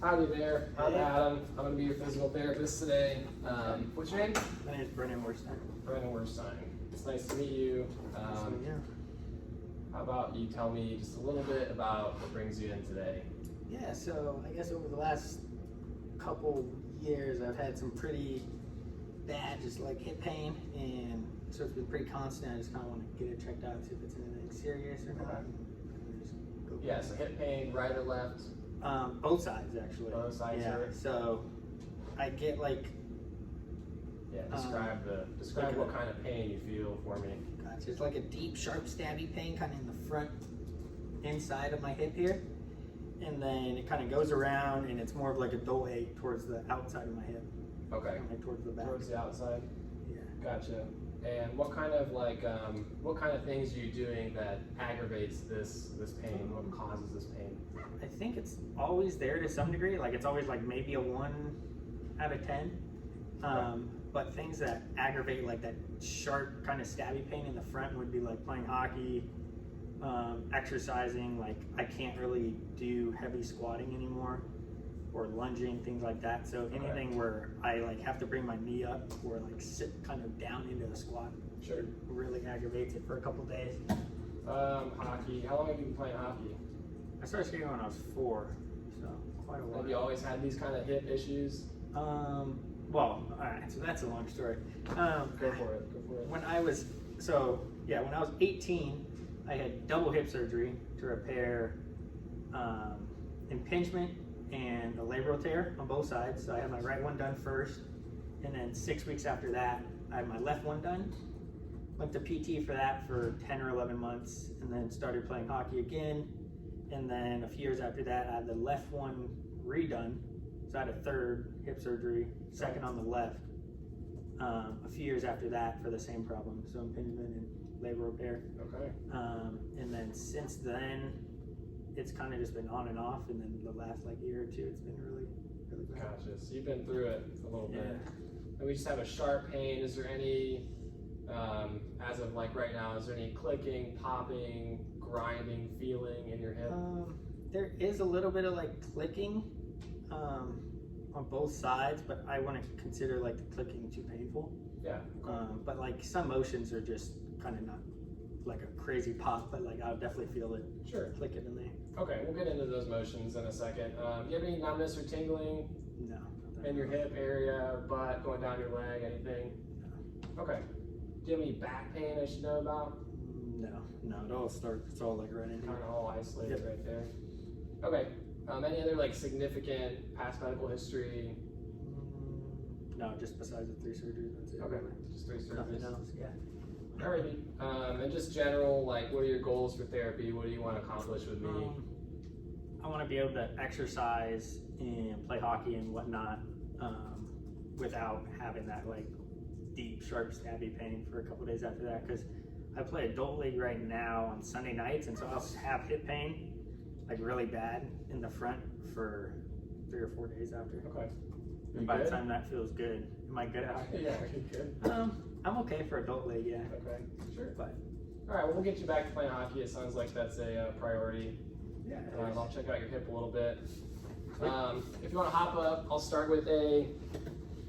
Howdy there, I'm Adam. I'm going to be your physical therapist today. What's your name? My name is Brennan Werstein. Brennan Werstein. It's nice to meet you. Nice to meet you. How about you tell me just a little bit about what brings you in today? Yeah, so I guess over the last couple years I've had some pretty bad just like hip pain, and so it's been pretty constant. I just kind of want to get it checked out, see if it's anything serious or not. Yeah, so hip pain, right or left? Both sides actually. Both sides yeah. hurt? So I get like. Yeah, describe what kind of pain you feel for me. Gotcha. It's like a deep, sharp, stabby pain kind of in the front inside of my hip here. And then it kind of goes around, and it's more of like a dull ache towards the outside of my hip. Okay. Like towards the back. Towards the outside? Yeah. Gotcha. And what kind of things are you doing that aggravates this pain? What causes this pain? I think it's always there to some degree. Like it's always like maybe a 1 out of 10. But things that aggravate like that sharp kind of stabby pain in the front would be like playing hockey, exercising. Like I can't really do heavy squatting anymore, or lunging, things like that. So anything where I like have to bring my knee up or like sit kind of down into the squat, Sure. really aggravates it for a couple days. Hockey. How long have you been playing hockey? I started skating when I was 4, so quite a while. Have you always had these kind of hip issues? Well, all right, so that's a long story. Go for it. When I was 18, I had double hip surgery to repair impingement and a labral tear on both sides. So I had my right one done first, and then 6 weeks after that, I had my left one done. Went to PT for that for 10 or 11 months, and then started playing hockey again. And then a few years after that, I had the left one redone. So I had a third hip surgery, second on the left. A few years after that for the same problem, so impingement and labral repair. Okay. And then since then, it's kind of just been on and off. And then the last like year or two, it's been really bad. Gotcha. So you've been through it a little bit. Yeah. And we just have a sharp pain. Is there any, as of like right now, is there any clicking, popping, grinding feeling in your hip? There is a little bit of like clicking on both sides, but I wouldn't consider like the clicking too painful. Yeah. Okay. But like some motions are just kind of not like a crazy pop, but like I'll definitely feel it. Sure. Clicking in there. Okay, we'll get into those motions in a second. Do you have any numbness or tingling? No. In your hip area, or butt, going down your leg, anything? No. Okay. Do you have any back pain I should know about? No, it all starts, it's all like right in Kind here. of all isolated right there. Okay. Any other like significant past medical history? No, just besides the 3 surgeries, that's it. Okay, just 3 Nothing surgeries. else, yeah. Alrighty. And just general, like, what are your goals for therapy? What do you want to accomplish with me? I want to be able to exercise and play hockey and whatnot without having that like deep, sharp, stabby pain for a couple days after that. Because I play adult league right now on Sunday nights, and so I'll have hip pain like really bad in the front for 3 or 4 days after. Okay. And by the time that feels good, am I good at hockey? Yeah, you good. I'm okay for adult league, yeah. Okay, sure. But all right, well, we'll get you back to playing hockey. It sounds like that's a priority. yeah, I'll check out your hip a little bit. If you want to hop up, I'll start with a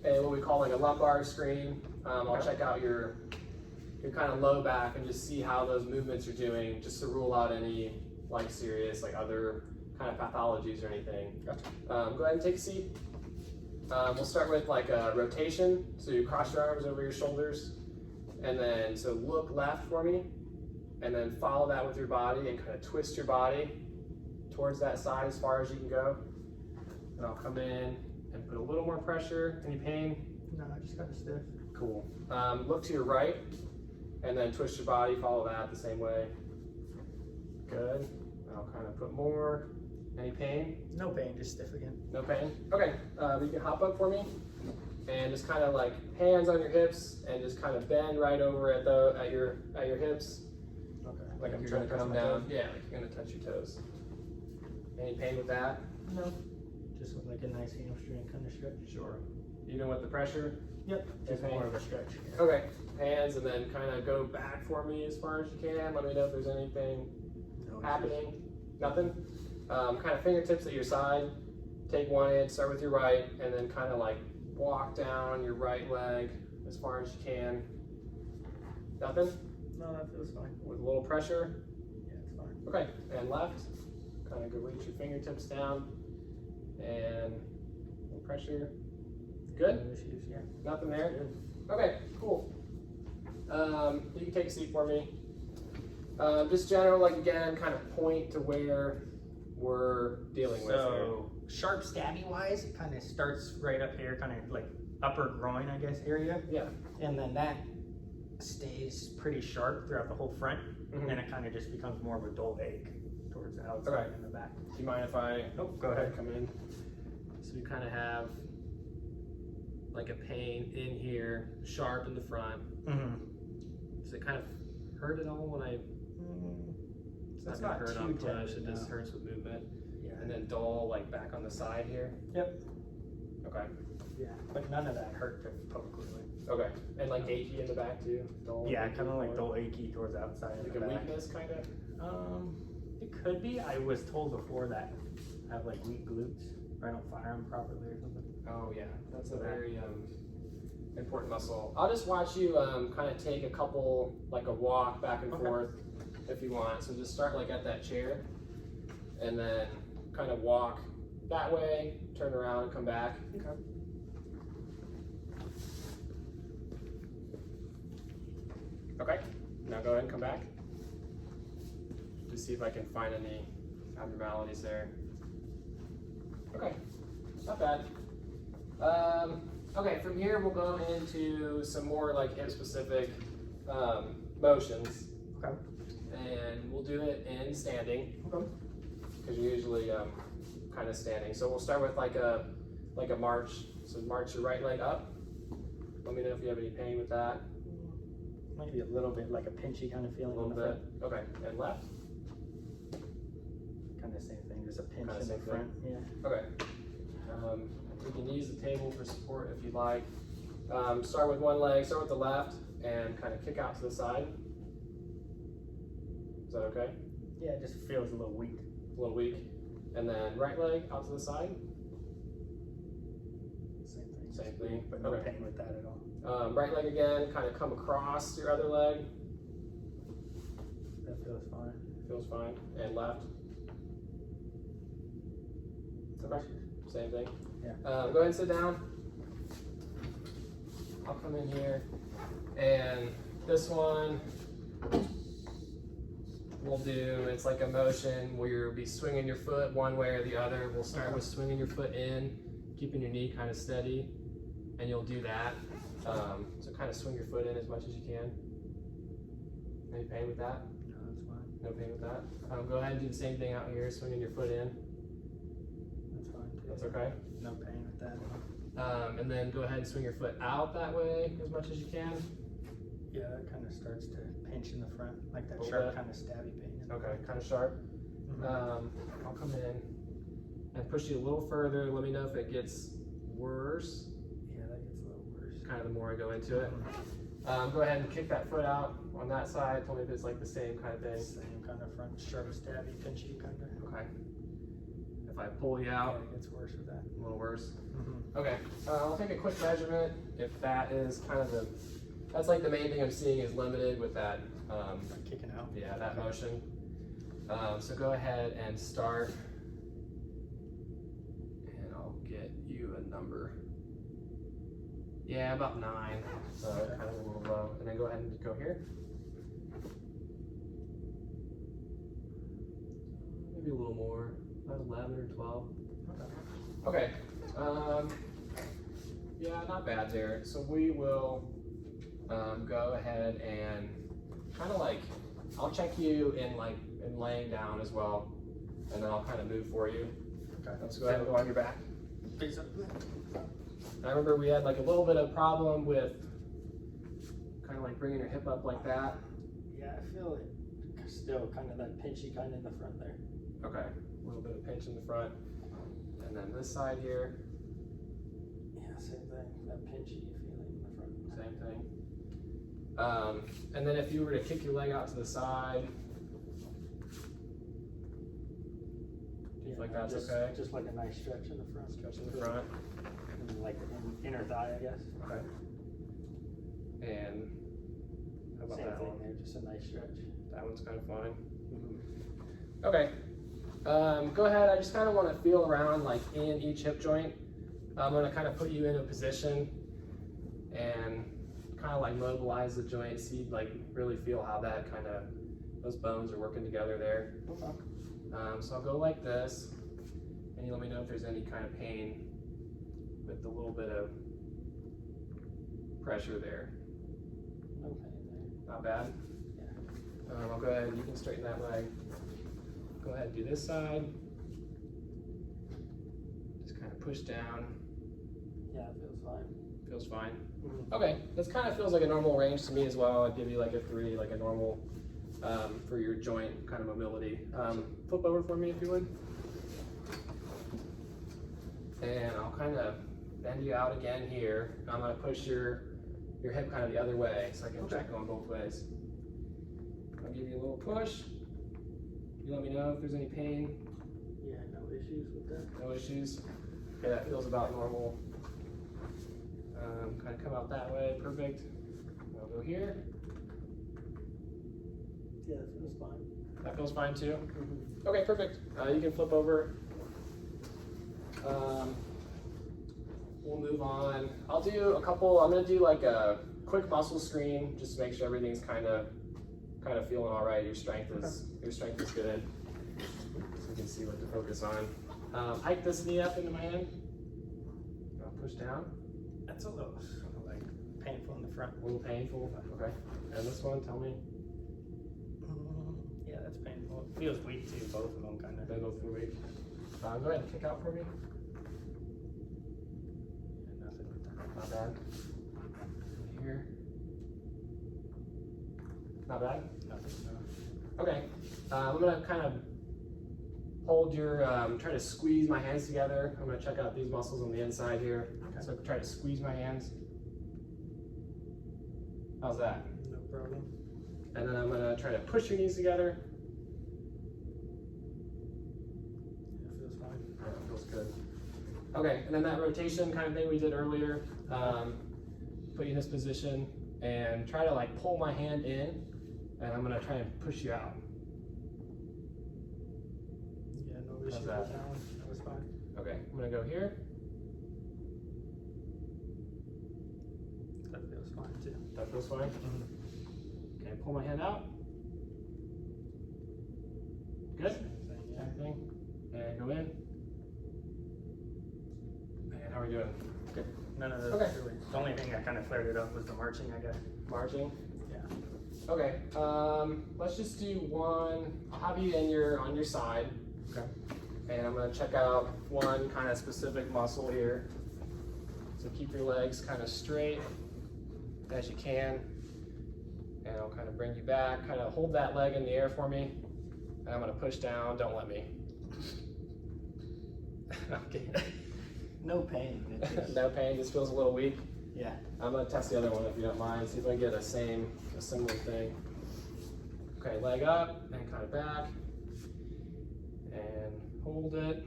what we call like a lumbar screen. I'll check out your kind of low back and just see how those movements are doing, just to rule out any like serious like other kind of pathologies or anything. Gotcha. Go ahead and take a seat. We'll start with like a rotation. So you cross your arms over your shoulders, and then so look left for me, and then follow that with your body and kind of twist your body towards that side as far as you can go. And I'll come in and put a little more pressure. Any pain? No, I just got stiff. Cool. Look to your right, and then twist your body, follow that the same way. Good. And I'll kind of put more. Any pain? No pain, just stiff again. No pain? Okay. You can hop up for me, and just kind of like hands on your hips, and just kind of bend right over at your hips. Okay. Like I'm trying to come down. Yeah, like you're gonna touch your toes. Any pain with that? No. Just with like a nice hamstring kind of stretch. Sure. Even with the pressure? Yep. Just Okay. more of a stretch. Yeah. Okay. Hands, and then kind of go back for me as far as you can. Let me know if there's anything No, happening. Nothing? Kind of fingertips at your side. take one in, start with your right, and then kind of like walk down your right leg as far as you can. Nothing? No, that feels fine. With a little pressure? Yeah, it's fine. Okay, and left. Kind of go reach your fingertips down. And a little pressure. Good? No issues, yeah. Nothing there? Good. Okay, cool. You can take a seat for me. Just general, like again, kind of point to where we're dealing with here. So, sharp stabby wise, it kind of starts right up here, kind of like upper groin, I guess, area. Yeah. And then that stays pretty sharp throughout the whole front. Mhm. And it kind of just becomes more of a dull ache towards the outside Okay. and the back. Do you mind if I Go ahead. come in? So you kind of have like a pain in here, sharp in the front. Mm-hmm. Does it kind of hurt at all when I? It's not gonna hurt on push. It just hurts with movement. Yeah. And then dull, like back on the side here. Yep. Okay. Yeah. But none of that hurt to poke really. Okay. And like achy in the back too. Dull. Yeah, achy, kind of like or dull achy towards the outside and like the a back. weakness, kind of. It could be. I was told before that I have like weak glutes, or I don't fire them properly or something. Oh yeah, that's a very important muscle. I'll just watch you kind of take a couple, like a walk back and forth if you want. So just start like at that chair and then kind of walk that way, turn around and come back. Okay. Okay, now go ahead and come back. Just see if I can find any abnormalities there. Okay, not bad. Okay, from here we'll go into some more like hip specific motions. Okay. And we'll do it in standing. Okay. Because you're usually kind of standing. So we'll start with like a march. So march your right leg up. Let me know if you have any pain with that. Maybe a little bit like a pinchy kind of A feeling. little in the bit. front. Okay. And left. Kind of same thing. Just a pinch Kinda in the same thing. front. Yeah. Okay. You can use the table for support if you like. Start with one leg. Start with the left and kind of kick out to the side. Is that okay? Yeah, it just feels a little weak. A little weak. And then right leg out to the side. Same thing. Same just thing. weak, but no Okay. pain with that at all. Right leg again, kind of come across your other leg. That feels fine. Feels fine. And left. Okay. Same thing. Yeah. Go ahead and sit down. I'll come in here. And this one we'll do, it's like a motion where you'll be swinging your foot one way or the other. We'll start with swinging your foot in, keeping your knee kind of steady. And you'll do that. So kind of swing your foot in as much as you can. Any pain with that? No, that's fine. No pain with that. Go ahead and do the same thing out here, swinging your foot in. That's fine too. That's okay. No pain with that at all. And then go ahead and swing your foot out that way as much as you can. Yeah, that kind of starts to pinch in the front, like that A little sharp bit. kind of stabby pain. in the Okay, front. kind of sharp. Mhm. I'll come in and push you a little further. Let me know if it gets worse, Yeah, that gets a little worse. kind of the more I go into it. Go ahead and kick that foot out on that side. Tell me if it's like the same kind of thing. Same kind of front, sharp stabby, pinchy kind of. Okay. If I pull you Yeah, out, it gets worse with that. a little worse. Mm-hmm. Okay, I'll take a quick measurement. If that is kind of that's like the main thing I'm seeing is limited with that, Kicking out. yeah, that motion. So go ahead and start, and I'll get you a number. Yeah, about 9, so Okay. kind of a little low. And then go ahead and go here. Maybe a little more, about 11 or 12. Okay. Okay. Yeah, not bad there. So we will go ahead and kind of like, I'll check you in laying down as well, and then I'll kind of move for you. Okay. Let's go ahead and go on your back. Face up. I remember we had like a little bit of problem with kind of like bringing your hip up like that. Yeah, I feel it still kind of that pinchy kind in the front there. Okay. A little bit of pinch in the front. And then this side here, Yeah, same thing. That pinchy feeling in the front. same thing. And then if you were to kick your leg out to the side, can Yeah, like that's just, okay? Just like a nice stretch in the front. Stretch in the front. And like the inner thigh, I guess. Okay. And how about Same that thing one? there, just a nice stretch. That one's kind of fine. Mm-hmm. Okay. Go ahead. I just kind of want to feel around like in each hip joint. I'm going to kind of put you in a position and kind of like mobilize the joint, see like really feel how that kind of, those bones are working together there. Okay. So I'll go like this, and you let me know if there's any kind of pain with a little bit of pressure there. No pain there. Not bad? Yeah. I'll go ahead, you can straighten that leg. Go ahead and do this side. Just kind of push down. Yeah, it feels fine. Feels fine. Mm-hmm. Okay, this kind of feels like a normal range to me as well. I'd give you like a 3, like a normal for your joint kind of mobility. Flip over for me if you would. And I'll kind of bend you out again here. I'm gonna push your hip kind of the other way so I can check going both ways. I'll give you a little push. You let me know if there's any pain. Yeah, no issues with that. No issues. Okay, that feels about normal. Kind of come out that way, perfect. I'll go here. Yeah, that feels fine. That feels fine too? Mm-hmm. Okay, perfect. You can flip over. We'll move on. I'll do a couple, I'm gonna do like a quick muscle screen just to make sure everything's kind of feeling all right. Your strength is good. So you can see what to focus on. Hike this knee up into my hand. I'll push down. That's a little like painful in the front. A little painful. Okay. And this one, tell me. Yeah, that's painful. It feels weak too, both of them kind of. They both feel weak. Go ahead and kick out for me. Yeah, nothing with that. Not bad. Here. Not bad? Nothing, no. Okay. I'm gonna kind of hold your, try to squeeze my hands together. I'm gonna check out these muscles on the inside here. Okay. So try to squeeze my hands. How's that? No problem. And then I'm gonna try to push your knees together. Yeah, it feels fine. Yeah, that feels good. Okay, and then that rotation kind of thing we did earlier, put you in this position and try to like pull my hand in, and I'm gonna try and push you out. Yeah, no issues with that? that one. That was fine. Okay, I'm gonna go here. That feels fine too. That feels fine. Okay, pull my hand out. Good. Same thing, yeah. Same thing. And go in. And how are we doing? Good. None of those Okay. really. The only thing that kind of flared it up was the marching, I guess. Marching. Yeah. Okay. Let's just do one. I'll have you on your side. Okay. And I'm gonna check out one kind of specific muscle here. So keep your legs kind of straight as you can. And I'll kind of bring you back. Kind of hold that leg in the air for me. And I'm gonna push down. Don't let me. Okay. No pain. It just, No pain. This feels a little weak. yeah. I'm gonna test the other one if you don't mind. See if I get a similar thing. Okay, leg up and kind of back. And hold it.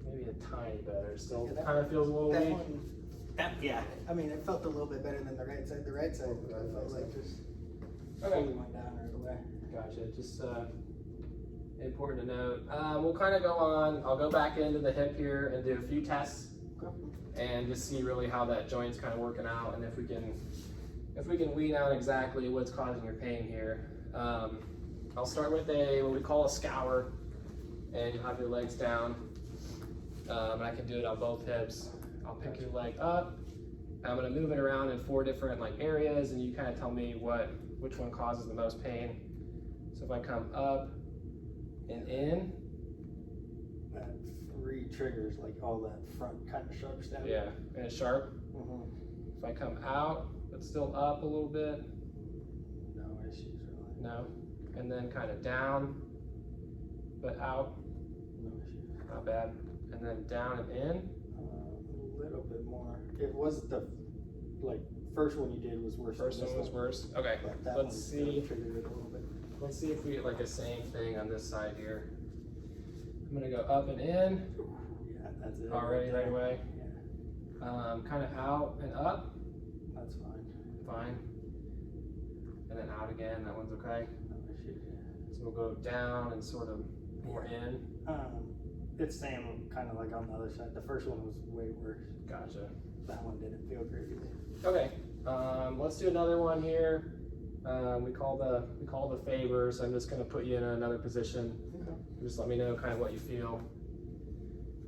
Maybe a tiny better. Still Yeah, kind of feels a little That weak. one, Yeah. I mean, it felt a little bit better than the right side. The right side, I felt like just Okay. fully went down right away. Gotcha. Just important to note. We'll kind of go on. I'll go back into the hip here and do a few tests and just see really how that joint's kind of working out, and if we can weed out exactly what's causing your pain here. I'll start with what we call a scour, and you have your legs down. And I can do it on both hips. I'll pick your leg up. And I'm going to move it around in 4 different like areas, and you kind of tell me which one causes the most pain. So if I come up and in, That 3 triggers, like all that front kind of sharp stuff. yeah, and it's sharp. Mm-hmm. If I come out, but still up a little bit, No issues really. no, and then kind of down, but out, No issues. not bad, and then down and in. A little bit more. It was the first one you did was worse. First than one this was worse. Okay, But that let's one see. triggered it a little bit. Let's see if we get like the same thing on this side here. I'm gonna go up and in Yeah, that's it. already right away. Yeah, Kind of out and up, that's fine. fine. And then out again, that one's okay. No issue. So we'll go down and sort of more in. It's same, kind of like on the other side. The first one was way worse. Gotcha. That one didn't feel great either. Okay, let's do another one here. We call the favor, so I'm just gonna put you in another position. Okay. Just let me know kind of what you feel.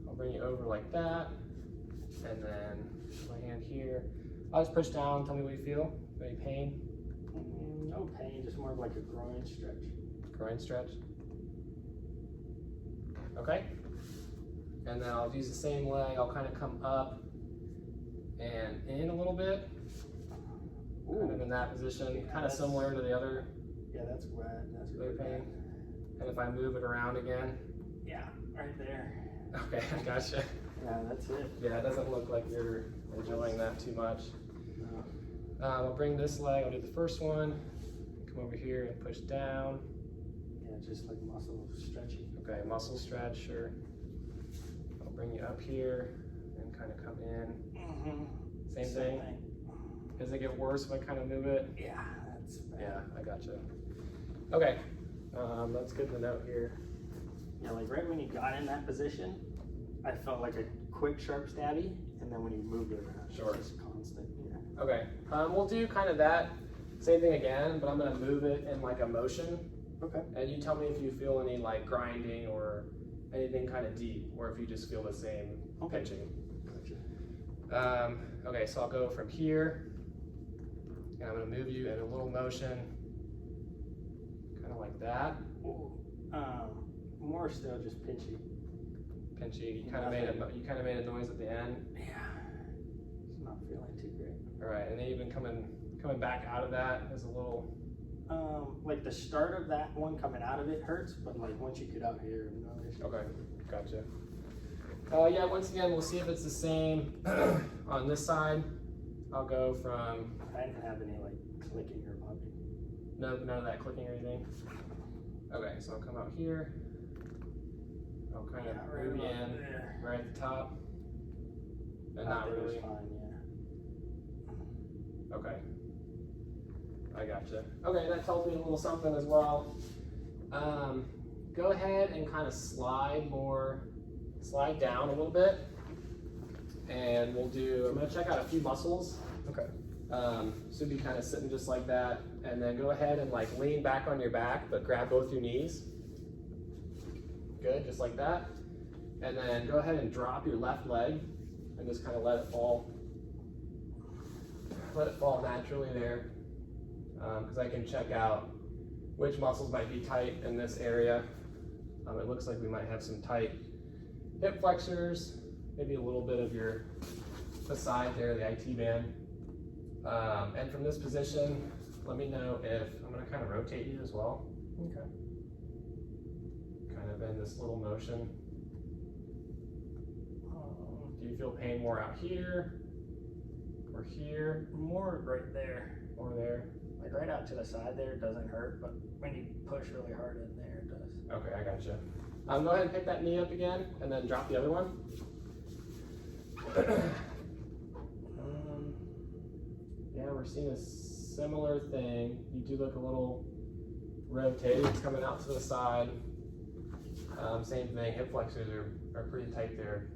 I'll bring you over like that, and then my hand here. I'll just push down, tell me what you feel. Any pain? No pain, just more of like a groin stretch. Groin stretch. Okay. And then I'll use the same leg. I'll kind of come up and in a little bit. Kind of in that position, Yeah, kind of similar to the other Yeah, that's wet. That's really leg pain. bad. And if I move it around again, Yeah, right there. okay, I gotcha. Yeah, that's it. Yeah, it doesn't look like you're enjoying that too much. No. I'll bring this leg, I'll do the first one, come over here and push down. Yeah, just like muscle stretching. Okay, muscle stretch, sure. I'll bring you up here and kind of come in. Same thing. Does it get worse if I kind of move it? Yeah, that's bad. Yeah, I gotcha. Okay, that's good to note here. Yeah, like right when you got in that position, I felt like a quick sharp stabby, and then when you moved it around, Sure. it's constant. Yeah. Okay, we'll do kind of that same thing again, but I'm gonna move it in like a motion. Okay. And you tell me if you feel any like grinding or anything kind of deep, or if you just feel the same pinching. Gotcha. Okay, so I'll go from here, and I'm gonna move you in a little motion, kind of like that. Ooh. More still just pinchy. Pinchy. You kind of made a noise at the end. Yeah. It's not feeling too great. All right, and then even coming back out of that is a little. Like the start of that one coming out of it hurts, but like once you get out here, no issue. Okay, gotcha. Yeah, once again, we'll see if it's the same on this side. I'll go from I didn't have any like clicking or popping. none of that clicking or anything. Okay, so I'll come out here. I'll kind of move you in there. right at the top, and Out not there was really. fine, yeah. Okay, I gotcha. Okay, that tells me a little something as well. Go ahead and kind of slide down a little bit, and I'm gonna check out a few muscles. Okay. So be kind of sitting just like that, and then go ahead and like lean back on your back, but grab both your knees. Good, just like that. And then go ahead and drop your left leg, and just kind of let it fall. Let it fall naturally there, because I can check out which muscles might be tight in this area. It looks like we might have some tight hip flexors, maybe a little bit of the side there, the IT band. And from this position, let me know if, I'm gonna kind of rotate you as well. Okay. Kind of in this little motion. Do you feel pain more out here, or here, More right there. or there? Like right out to the side there, it doesn't hurt, but when you push really hard in there, it does. Okay, I gotcha. Go ahead and pick that knee up again, and then drop the other one. Yeah, we're seeing a similar thing. You do look a little rotated. It's coming out to the side. Same thing. Hip flexors are pretty tight there.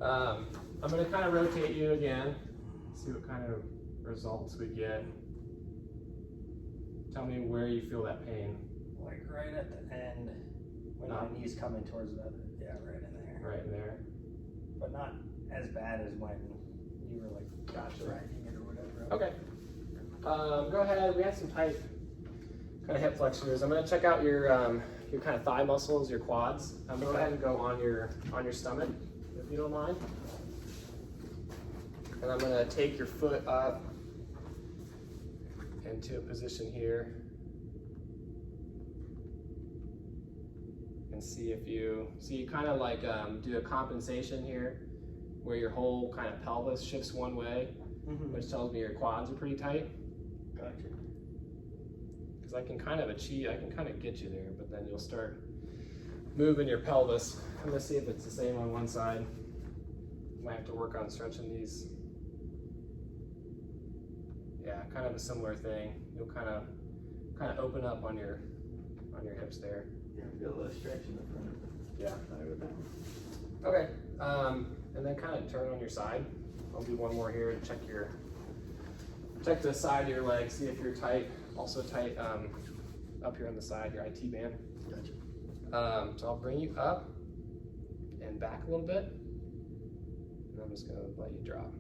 I'm going to kind of rotate you again. See what kind of results we get. Tell me where you feel that pain. Like right at the end, when my knee's coming towards the other. Yeah, right in there. Right in there. But not as bad as when you were like dragging it or whatever. Okay. Go ahead. We have some tight kind of hip flexors. I'm going to check out your kind of thigh muscles, your quads. Go ahead and go on your stomach, if you don't mind. And I'm going to take your foot up into a position here, and see if you kind of like do a compensation here, where your whole kind of pelvis shifts one way, which tells me your quads are pretty tight. Gotcha. Because I can kind of get you there, but then you'll start move in your pelvis. I'm gonna see if it's the same on one side. Might have to work on stretching these. Yeah, kind of a similar thing. You'll kind of open up on your hips there. Yeah, I feel a little stretch in the front. Yeah. Sorry with that one. Okay. And then kind of turn on your side. I'll do one more here to check the side of your leg, see if you're tight. Also tight up here on the side, your IT band. Gotcha. So I'll bring you up and back a little bit. And I'm just gonna let you drop.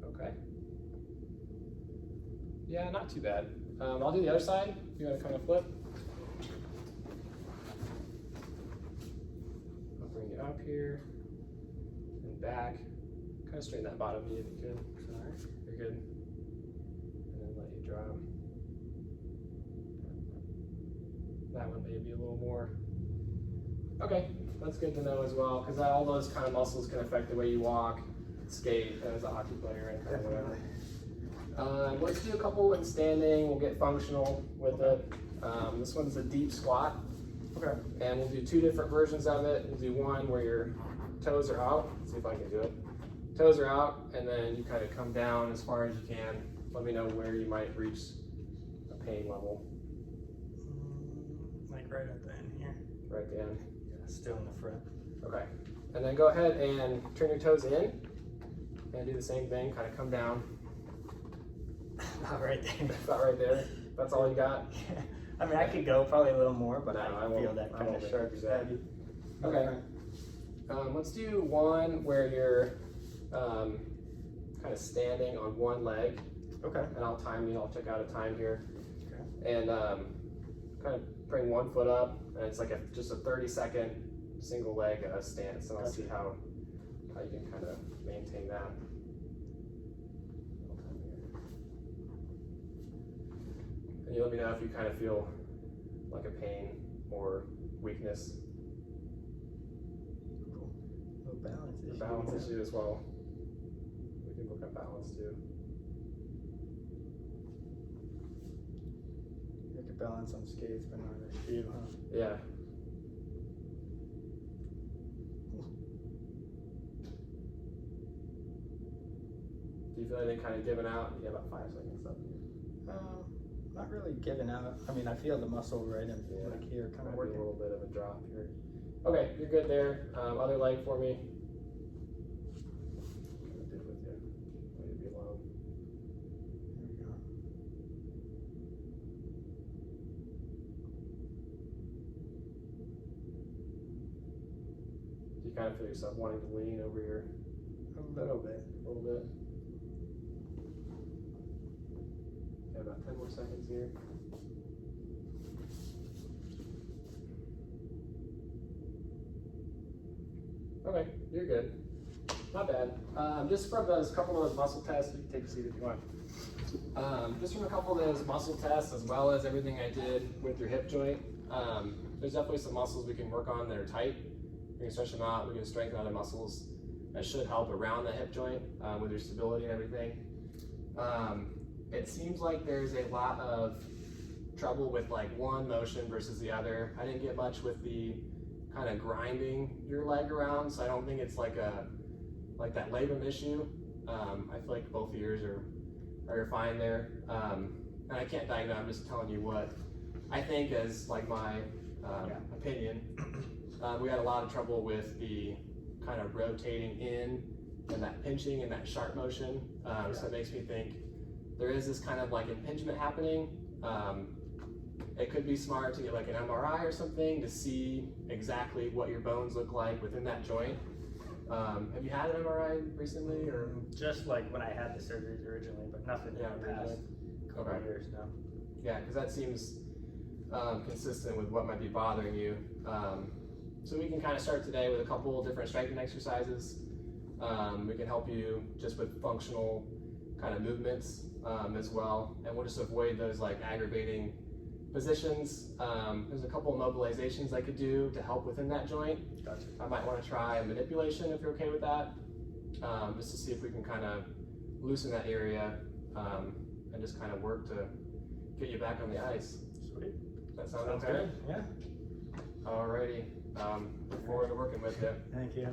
Okay. Yeah, not too bad. I'll do the other side. You gotta kind of flip. I'll bring you up here and back. Kind of straighten that bottom knee if you could. Alright, you're good. And then let you drop. That one may be a little more. Okay, that's good to know as well, because all those kind of muscles can affect the way you walk, skate as a hockey player, and kind of whatever. Let's do a couple in standing. We'll get functional with it. This one's a deep squat. Okay. And we'll do two different versions of it. We'll do one where your toes are out. Let's see if I can do it. Toes are out, and then you kind of come down as far as you can. Let me know where you might reach a pain level. Like right at the end here. Right at the end. Yeah, still in the front. Okay. And then go ahead and turn your toes in. And do the same thing. Kind of come down. Not right there. About right there. That's all you got? Yeah. I mean, I could go probably a little more, but No, I won't- feel that I kind won't of make you sharp do that. steady. Okay. Let's do one where you're kind of standing on one leg. Okay. And I'll time you. I'll check out a time here. Okay. And kind of bring one foot up, and it's like just a 30-second single leg stance, and I'll see how you can kind of maintain that. And you let me know if you kind of feel like a pain or weakness. Cool. No balance The issue. balance issue as well. We can look at balance too. You could balance on skates, but not on a shoe, huh? Yeah. Do you feel anything kind of giving out? You have about 5 seconds left. Not really giving out. I mean, I feel the muscle right in like here, kind of Might be working. a little bit of a drop here. Okay, you're good there. Other leg for me. Kind of did with you. Let it be long. Here we go. Do you kind of feel yourself wanting to lean over here A little bit. a little bit? Okay, about 10 more seconds here. Okay, you're good. Not bad. Just from those couple of those muscle tests, you can take a seat if you want. Just from a couple of those muscle tests, as well as everything I did with your hip joint, there's definitely some muscles we can work on that are tight. We can stretch them out. We can strengthen other muscles that should help around the hip joint with your stability and everything. It seems like there's a lot of trouble with like one motion versus the other. I didn't get much with the kind of grinding your leg around, so I don't think it's like that labrum issue. I feel like both of yours are fine there. And I can't diagnose, I'm just telling you what I think as like my opinion. We had a lot of trouble with the kind of rotating in and that pinching and that sharp motion. So it makes me think there is this kind of like impingement happening. It could be smart to get like an MRI or something to see exactly what your bones look like within that joint. Have you had an MRI recently, or? Just like when I had the surgeries originally, but nothing in the past couple of years now. Yeah, because that seems consistent with what might be bothering you. So we can kind of start today with a couple of different strengthening exercises. We can help you just with functional kind of movements as well, and we'll just avoid those like aggravating positions. There's a couple of mobilizations I could do to help within that joint. Gotcha. I might want to try a manipulation if you're okay with that, just to see if we can kind of loosen that area and just kind of work to get you back on the ice. Sweet. That sound okay? Yeah. Alrighty. Look forward to working with you. Thank you.